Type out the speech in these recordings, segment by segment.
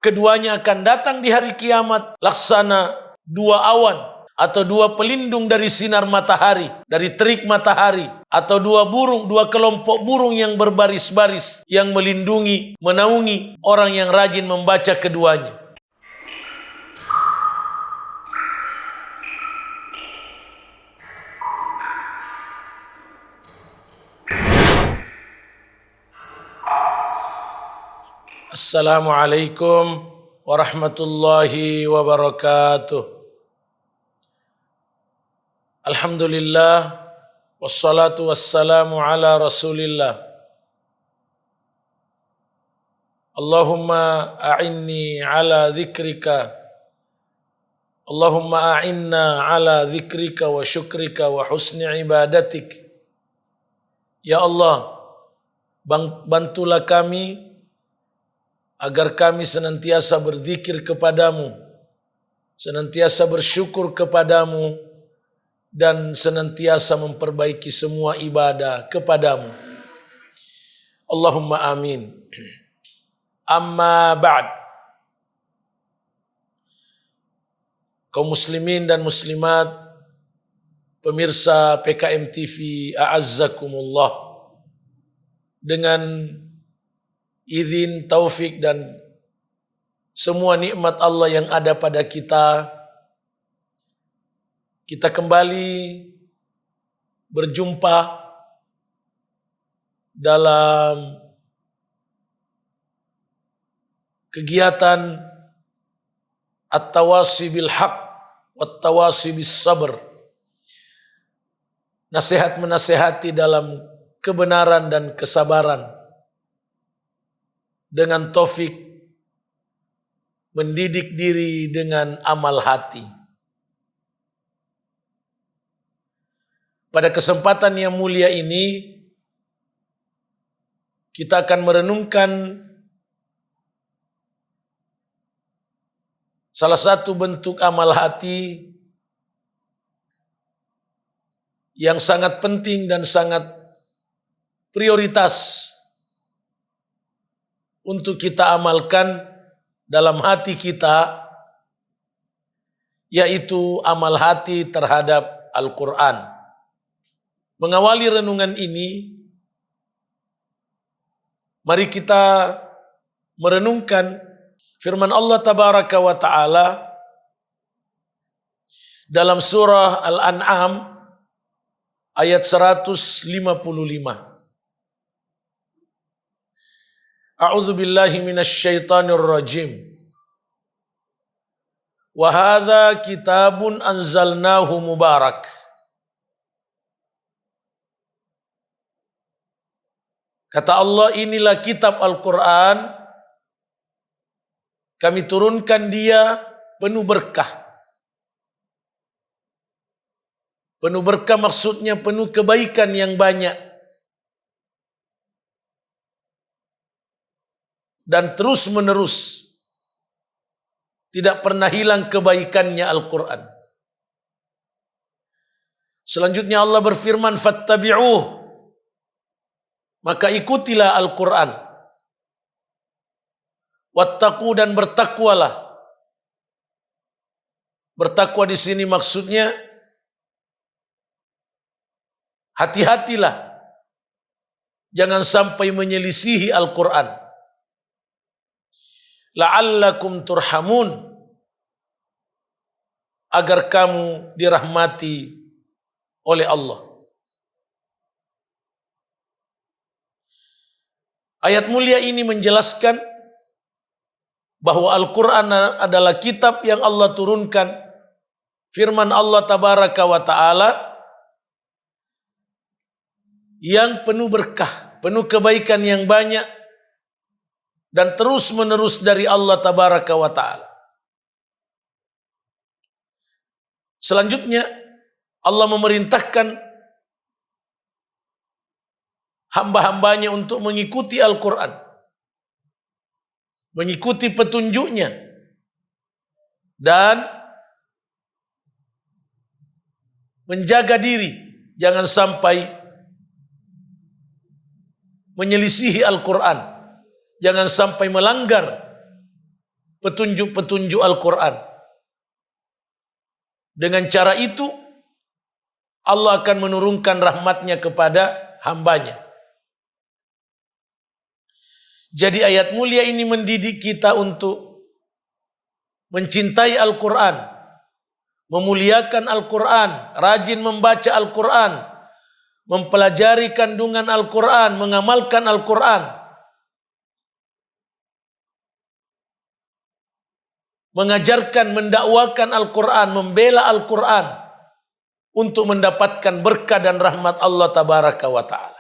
Keduanya akan datang di hari kiamat laksana dua awan atau dua pelindung dari sinar matahari, dari terik matahari, atau dua kelompok burung yang berbaris-baris yang melindungi, menaungi orang yang rajin membaca keduanya. Assalamualaikum warahmatullahi wabarakatuh. Alhamdulillah, wassalatu wassalamu ala rasulillah. Allahumma a'inni ala dzikrika. Allahumma a'inna ala dzikrika wa syukrika wa husni ibadatik. Ya Allah, bantulah kami agar kami senantiasa berzikir kepadamu, senantiasa bersyukur kepadamu, dan senantiasa memperbaiki semua ibadah kepadamu. Allahumma amin. Amma ba'd. Kaum muslimin dan muslimat, pemirsa PKM TV, a'azzakumullah. Dengan izin, taufik, dan semua nikmat Allah yang ada pada kita, kita kembali berjumpa dalam kegiatan at-tawasi bil haq wat-tawasi bis sabr. Nasihat menasehati dalam kebenaran dan kesabaran, dengan taufik mendidik diri dengan amal hati. Pada kesempatan yang mulia ini, kita akan merenungkan salah satu bentuk amal hati yang sangat penting dan sangat prioritas untuk kita amalkan dalam hati kita, yaitu amal hati terhadap Al-Quran. Mengawali renungan ini, mari kita merenungkan firman Allah Tabaraka wa Ta'ala dalam surah Al-An'am ayat 155. A'udzu billahi minasy syaithanir rajim. Wa hadza kitabun anzalnahu mubarak. Kata Allah, inilah kitab Al-Quran, kami turunkan dia penuh berkah. Penuh berkah maksudnya penuh kebaikan yang banyak. Dan terus menerus, tidak pernah hilang kebaikannya Al-Quran. Selanjutnya Allah berfirman, fattabi'uh, maka ikutilah Al-Quran. Wattaqu, dan bertakwalah. Bertakwa di sini maksudnya hati-hatilah, jangan sampai menyelisihi Al-Quran. La'allakum turhamun, agar kamu dirahmati oleh Allah. Ayat mulia ini menjelaskan bahwa Al-Quran adalah kitab yang Allah turunkan, firman Allah Tabaraka wa Ta'ala, yang penuh berkah, penuh kebaikan yang banyak, dan terus menerus dari Allah Tabaraka wa Ta'ala. Selanjutnya Allah memerintahkan hamba-hambanya untuk mengikuti Al-Quran, mengikuti petunjuknya, dan menjaga diri jangan sampai menyelisihi Al-Quran, jangan sampai melanggar petunjuk-petunjuk Al-Quran. Dengan cara itu, Allah akan menurunkan rahmatnya kepada hambanya. Jadi ayat mulia ini mendidik kita untuk mencintai Al-Quran, memuliakan Al-Quran, rajin membaca Al-Quran, mempelajari kandungan Al-Quran, mengamalkan Al-Quran, mengajarkan, mendakwakan Al-Quran, membela Al-Quran untuk mendapatkan berkah dan rahmat Allah Tabaraka wa Ta'ala.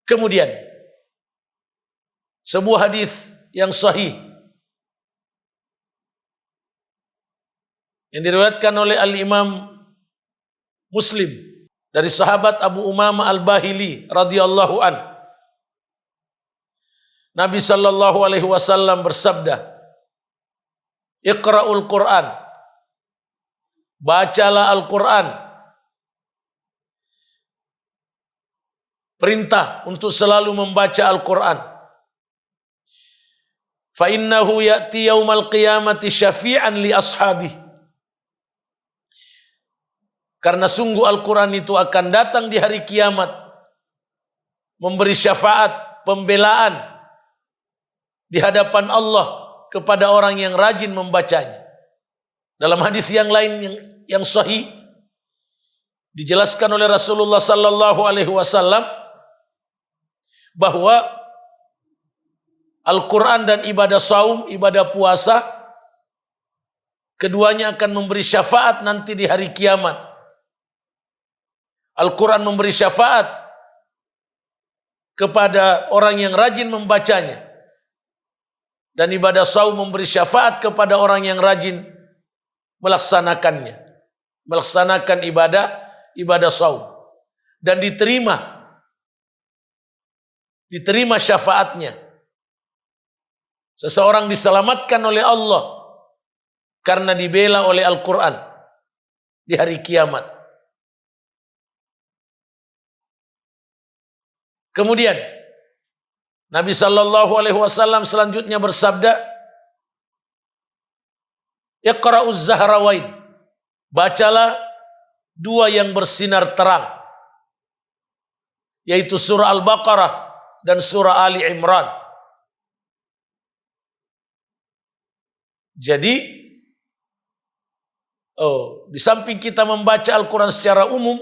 Kemudian, sebuah hadis yang sahih yang diriwayatkan oleh Al-Imam Muslim dari sahabat Abu Umamah Al-Bahili radhiyallahu an. Nabi sallallahu alaihi wasallam bersabda, "Iqra'ul Qur'an." Bacalah Al-Qur'an. Perintah untuk selalu membaca Al-Quran. Fa innahu ya'ti yaumal qiyamati syafi'an li ashabi. Karena sungguh Al-Quran itu akan datang di hari kiamat, memberi syafaat, pembelaan di hadapan Allah kepada orang yang rajin membacanya. Dalam hadis yang lain yang sahih dijelaskan oleh Rasulullah sallallahu alaihi wasallam bahwa Al-Quran dan ibadah saum, ibadah puasa, keduanya akan memberi syafaat nanti di hari kiamat. Al-Quran memberi syafaat kepada orang yang rajin membacanya, dan ibadah saum memberi syafaat kepada orang yang rajin melaksanakannya, melaksanakan ibadah saum, dan diterima syafaatnya. Seseorang diselamatkan oleh Allah karena dibela oleh Al-Quran di hari kiamat. Kemudian Nabi sallallahu alaihi wasallam selanjutnya bersabda, "Iqra'uz Zahrawain." Bacalah dua yang bersinar terang, yaitu surah Al-Baqarah dan surah Ali Imran. Jadi, di samping kita membaca Al-Quran secara umum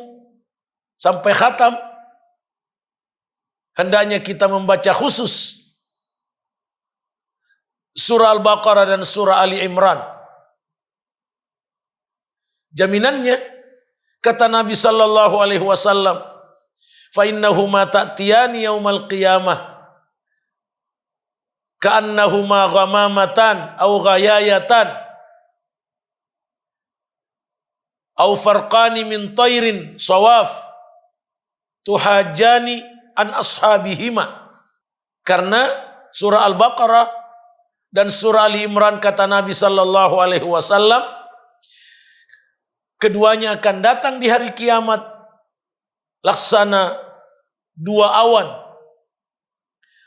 sampai khatam, hendaknya kita membaca khusus surah Al-Baqarah dan surah Ali Imran. Jaminannya, kata Nabi sallallahu alaihi wasallam, fa innahuma ta'tiyani yaumal qiyamah ka'annahuma ghamamatan aw ghayayatan aw farqani min tayrin sawaf tuhajjani an ashabihima. Karena surah Al-Baqarah dan surah Ali Imran, kata Nabi sallallahu alaihi wasallam, keduanya akan datang di hari kiamat laksana dua awan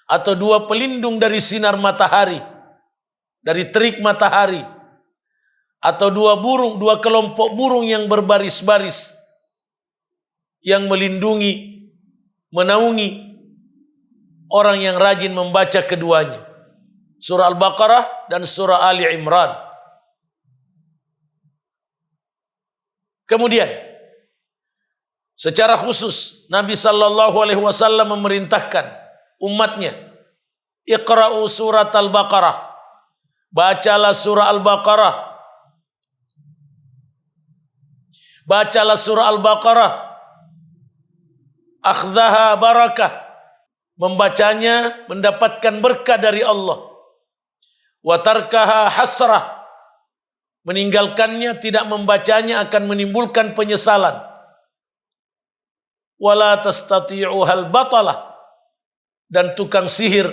atau dua pelindung dari sinar matahari, dari terik matahari, atau dua kelompok burung yang berbaris-baris yang melindungi, menaungi orang yang rajin membaca keduanya, surah Al-Baqarah dan surah Ali Imran. Kemudian secara khusus Nabi sallallahu alaihi wasallam memerintahkan umatnya, Iqra'u surat Al-Baqarah. Bacalah surah Al-Baqarah. Bacalah surah Al-Baqarah. Akhdhaha barakah. Membacanya mendapatkan berkah dari Allah. Wa tarkaha hasrah. Meninggalkannya, tidak membacanya akan menimbulkan penyesalan. Wala tastati'uhal batalah. Dan tukang sihir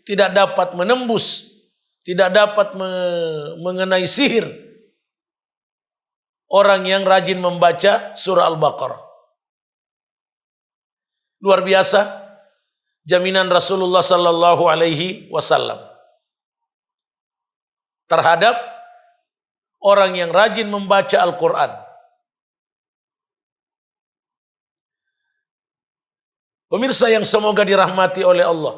tidak dapat menembus, tidak dapat mengenai sihir orang yang rajin membaca surah Al-Baqarah. Luar biasa jaminan Rasulullah sallallahu alaihi wasallam terhadap orang yang rajin membaca Al-Quran. Pemirsa yang semoga dirahmati oleh Allah,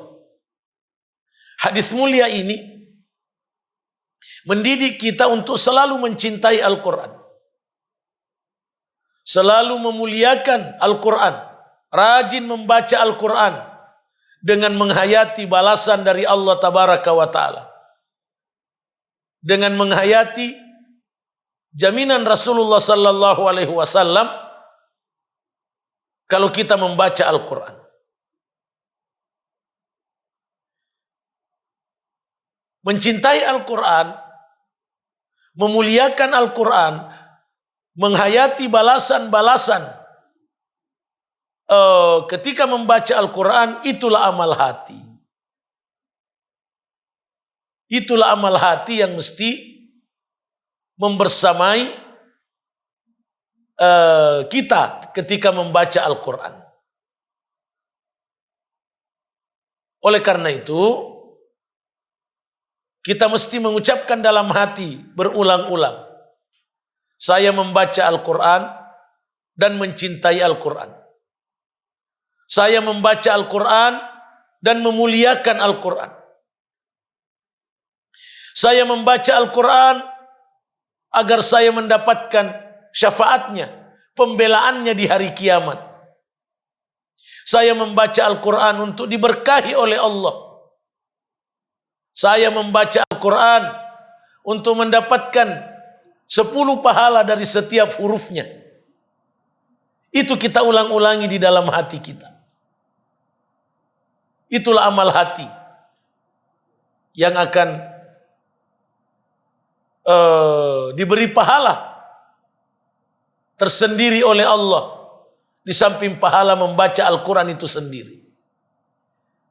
hadis mulia ini mendidik kita untuk selalu mencintai Al-Quran, selalu memuliakan Al-Quran, rajin membaca Al-Quran dengan menghayati balasan dari Allah Tabaraka wa Ta'ala, dengan menghayati jaminan Rasulullah sallallahu alaihi wasallam kalau kita membaca Al-Quran. Mencintai Al-Quran, memuliakan Al-Quran, menghayati balasan-balasan ketika membaca Al-Quran, itulah amal hati. Itulah amal hati yang mesti membersamai kita ketika membaca Al-Quran. Oleh karena itu, kita mesti mengucapkan dalam hati berulang-ulang, saya membaca Al-Quran dan mencintai Al-Quran. Saya membaca Al-Quran dan memuliakan Al-Quran. Saya membaca Al-Quran agar saya mendapatkan syafaatnya, pembelaannya di hari kiamat. Saya membaca Al-Quran untuk diberkahi oleh Allah. Saya membaca Al-Quran untuk mendapatkan 10 pahala dari setiap hurufnya. Itu kita ulang-ulangi di dalam hati kita. Itulah amal hati yang akan diberi pahala tersendiri oleh Allah di samping pahala membaca Al-Quran itu sendiri.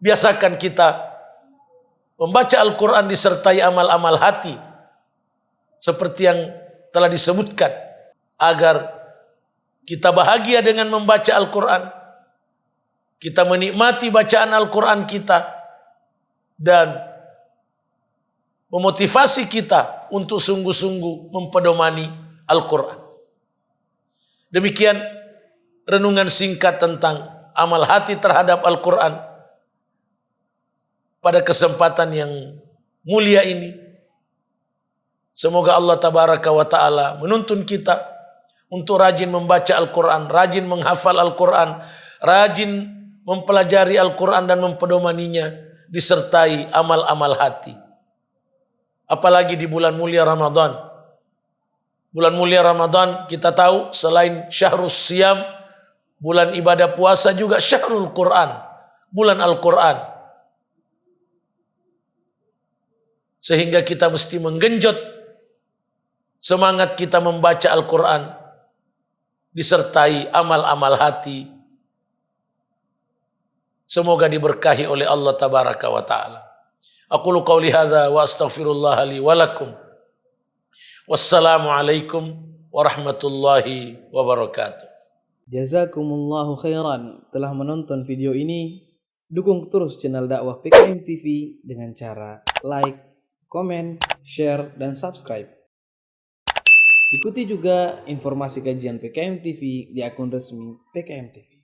Biasakan kita membaca Al-Quran disertai amal-amal hati seperti yang telah disebutkan, agar kita bahagia dengan membaca Al-Quran, kita menikmati bacaan Al-Quran kita, dan memotivasi kita untuk sungguh-sungguh mempedomani Al-Quran. Demikian renungan singkat tentang amal hati terhadap Al-Quran pada kesempatan yang mulia ini. Semoga Allah Tabaraka wa Ta'ala menuntun kita untuk rajin membaca Al-Quran, rajin menghafal Al-Quran, rajin mempelajari Al-Quran dan mempedomaninya, disertai amal-amal hati. Apalagi di bulan mulia Ramadan. Bulan mulia Ramadan kita tahu selain syahrus siyam, bulan ibadah puasa, juga syahrul Quran, bulan Al-Quran. Sehingga kita mesti menggenjot semangat kita membaca Al-Quran disertai amal-amal hati. Semoga diberkahi oleh Allah Tabaraka wa Ta'ala. Aqulu qawli hadza wa astaghfirullah li wa lakum. Wassalamualaikum warahmatullahi wabarakatuh. Jazakumullahu khairan telah menonton video ini. Dukung terus channel dakwah PKM TV dengan cara like, komen, share, dan subscribe. Ikuti juga informasi kajian PKM TV di akun resmi PKM TV.